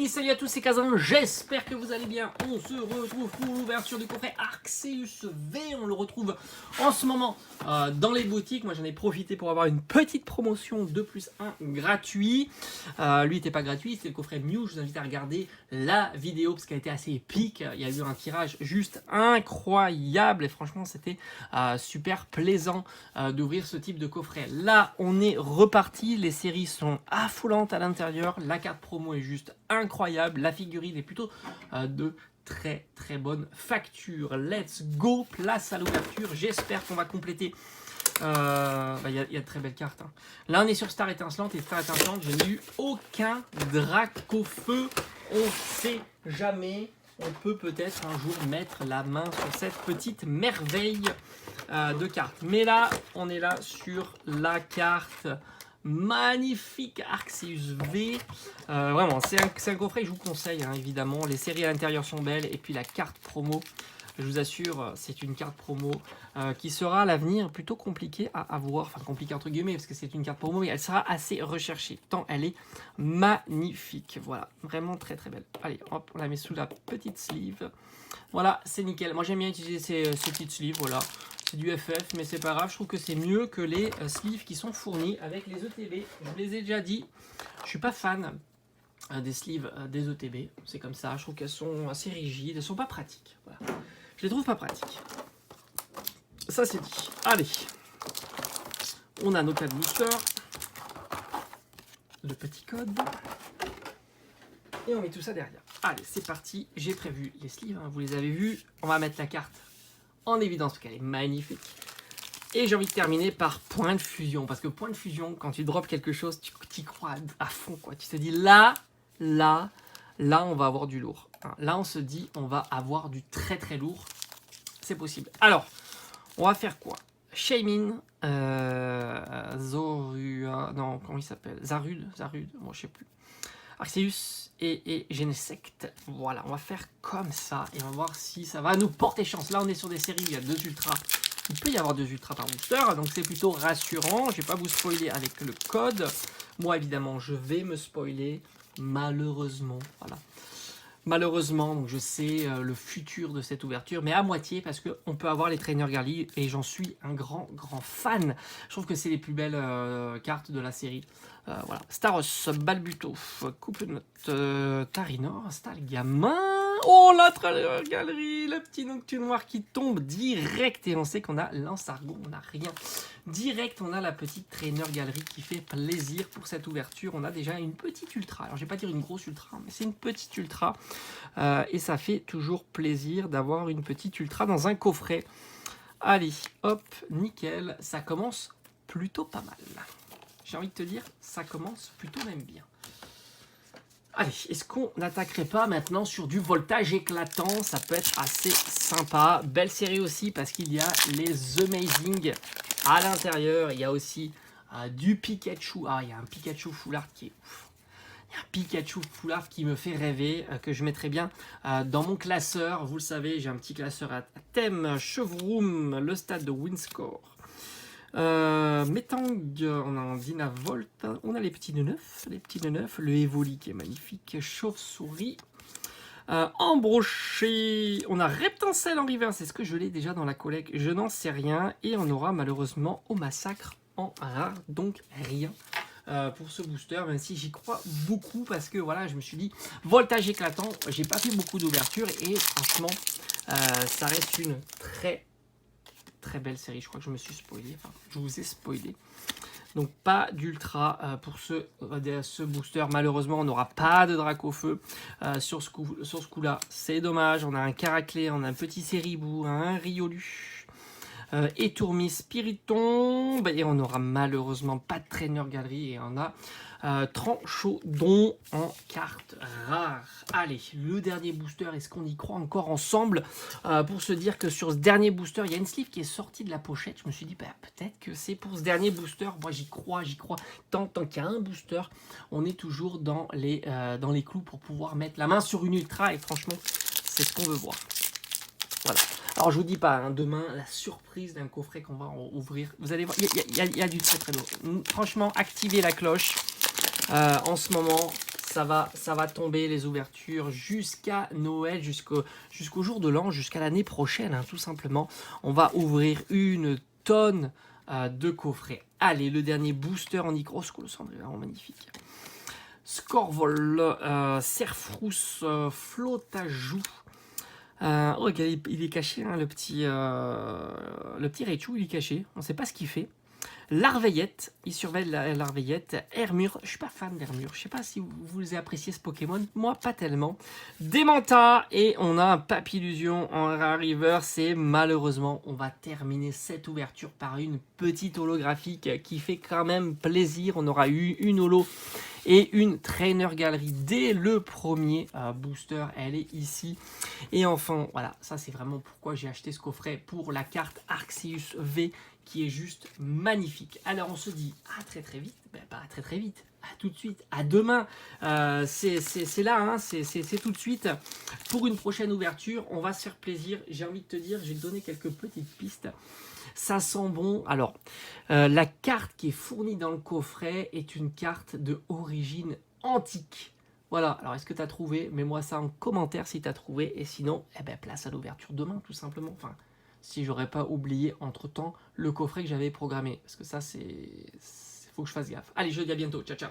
amis, salut à tous, c'est Kazan, j'espère que vous allez bien. On se retrouve pour l'ouverture du coffret Arceus V. On le retrouve en ce moment dans les boutiques. Moi j'en ai profité pour avoir une petite promotion 2+1 gratuit. Lui n'était pas gratuit, c'était le coffret Mew. Je vous invite à regarder la vidéo parce qu'elle était assez épique. Il y a eu un tirage juste incroyable et franchement c'était super plaisant d'ouvrir ce type de coffret. Là on est reparti, les séries sont affolantes à l'intérieur, la carte promo est juste incroyable, la figurine est plutôt de très bonne facture. Let's go, place à l'ouverture. J'espère qu'on va compléter. Il y a de très belles cartes. Hein. Là, on est sur Star Étincelante et Star Étincelante, je n'ai eu aucun Dracofeu. On sait jamais. On peut peut-être un jour mettre la main sur cette petite merveille de cartes. Mais là, on est là sur la carte magnifique Arceus V. Vraiment, c'est un coffret que je vous conseille, hein, évidemment. Les séries à l'intérieur sont belles. Et puis la carte promo, je vous assure, c'est une carte promo qui sera à l'avenir plutôt compliquée à avoir. Enfin, compliquée entre guillemets, parce que c'est une carte promo, mais elle sera assez recherchée, tant elle est magnifique. Voilà, vraiment très belle. Allez, hop, on la met sous la petite sleeve. Voilà, c'est nickel. Moi, j'aime bien utiliser ces petites sleeves, voilà. C'est du FF, mais c'est pas grave. Je trouve que c'est mieux que les sleeves qui sont fournis avec les ETB. Je vous les ai déjà dit. Je suis pas fan des sleeves des ETB. C'est comme ça. Je trouve qu'elles sont assez rigides. Elles sont pas pratiques. Voilà. Je les trouve pas pratiques. Ça, c'est dit. Allez. On a nos 4 boosters. Le petit code. Et on met tout ça derrière. Allez, c'est parti. J'ai prévu les sleeves. Hein, vous les avez vus. On va mettre la carte en évidence parce qu'elle est magnifique. Et j'ai envie de terminer par point de fusion. Parce que point de fusion, quand tu drops quelque chose, tu y crois à fond. Quoi. Tu te dis là, on va avoir du lourd. Là, on se dit, on va avoir du très lourd. C'est possible. Alors, on va faire quoi? Shaymin, Zorua, non, comment il s'appelle? Zarud, bon, je sais plus. Arceus et Genesect. Voilà, on va faire comme ça et on va voir si ça va nous porter chance. Là, on est sur des séries, il y a 2 ultras. Il peut y avoir 2 ultras par booster, donc c'est plutôt rassurant. Je ne vais pas vous spoiler avec le code. Moi, évidemment, je vais me spoiler, malheureusement. Voilà. Malheureusement, donc je sais le futur de cette ouverture, mais à moitié parce qu'on peut avoir les trainers Girly et j'en suis un grand fan. Je trouve que c'est les plus belles cartes de la série. Voilà. Staros, Balbuto, Coupe-Note, Tarinor, Stalgamin. Oh, la trainer Galerie, le petit Nocturne noir qui tombe direct et on sait qu'on a Lance-Argon, on n'a rien. Direct, on a la petite trainer Galerie qui fait plaisir pour cette ouverture. On a déjà une petite ultra. Alors, je vais pas dire une grosse ultra, mais c'est une petite ultra. Et ça fait toujours plaisir d'avoir une petite ultra dans un coffret. Allez, hop, nickel. Ça commence plutôt pas mal. J'ai envie de te dire, ça commence plutôt même bien. Allez, est-ce qu'on n'attaquerait pas maintenant sur du voltage éclatant? Ça peut être assez sympa. Belle série aussi parce qu'il y a les Amazing à l'intérieur. Il y a aussi du Pikachu. Ah, il y a un Pikachu Full Art qui est ouf. Il y a un Pikachu Full Art qui me fait rêver, que je mettrais bien dans mon classeur. Vous le savez, j'ai un petit classeur à thème Chevroom, le stade de Winscore. Metang, on a un Dynavolt, on a les petits neufs, le Evoli qui est magnifique, Chauve-souris, Embroché, on a Reptincelle en river, c'est ce que je l'ai déjà dans la collecte, je n'en sais rien, et on aura malheureusement au massacre en rare, donc rien. Pour ce booster, même si j'y crois beaucoup parce que voilà, je me suis dit voltage éclatant, j'ai pas fait beaucoup d'ouverture et franchement ça reste une très belle série. Je crois que je me suis spoilé, enfin je vous ai spoilé, donc pas d'ultra pour ce booster. Malheureusement on n'aura pas de Dracofeu sur ce coup là, c'est dommage. On a un Caraclé, on a un petit Ceribou, un Riolu, Étourmi, Spiriton, et on n'aura malheureusement pas de Trainer Galerie et on a Tranchodon en carte rare. Allez, le dernier booster, est-ce qu'on y croit encore ensemble pour se dire que sur ce dernier booster, il y a une sleeve qui est sortie de la pochette. Je me suis dit, bah, peut-être que c'est pour ce dernier booster. Moi, j'y crois. Tant qu'il y a un booster, on est toujours dans les clous pour pouvoir mettre la main sur une ultra et franchement, c'est ce qu'on veut voir. Voilà. Alors, je vous dis pas, hein, demain, la surprise d'un coffret qu'on va ouvrir. Vous allez voir, il y a du très lourd. Franchement, activez la cloche. En ce moment, ça va tomber les ouvertures jusqu'à Noël, jusqu'au jour de l'an, jusqu'à l'année prochaine, hein, tout simplement. On va ouvrir une tonne de coffrets. Allez, le dernier booster en Icroscolosandre, vraiment magnifique. Scorvol, Serfrousse, Flotajou. Oh, regarde, il est caché, hein, le petit Raichu, il est caché. On ne sait pas ce qu'il fait. Larveillette, il surveille la Larveillette. Hermure, je suis pas fan d'Hermure. Je sais pas si vous avez apprécié ce Pokémon. Moi, pas tellement. Démenta, et on a un Papillusion en Rare Reverse. Et malheureusement, on va terminer cette ouverture par une petite holographique qui fait quand même plaisir. On aura eu une holo et une Trainer Gallery dès le premier booster. Elle est ici. Et enfin, voilà, ça c'est vraiment pourquoi j'ai acheté ce coffret, pour la carte Arceus V, qui est juste magnifique. Alors on se dit à très très vite, ben pas très très vite, à tout de suite, à demain, c'est là, hein, c'est tout de suite pour une prochaine ouverture. On va se faire plaisir, j'ai envie de te dire, j'ai donné quelques petites pistes. Ça sent bon. Alors, la carte qui est fournie dans le coffret est une carte de origine antique. Voilà, alors est-ce que tu as trouvé? Mets-moi ça en commentaire si tu as trouvé. Et sinon, eh ben, place à l'ouverture demain, tout simplement. Enfin, si j'aurais pas oublié entre-temps le coffret que j'avais programmé. Parce que ça, faut que je fasse gaffe. Allez, je te dis à bientôt. Ciao, ciao.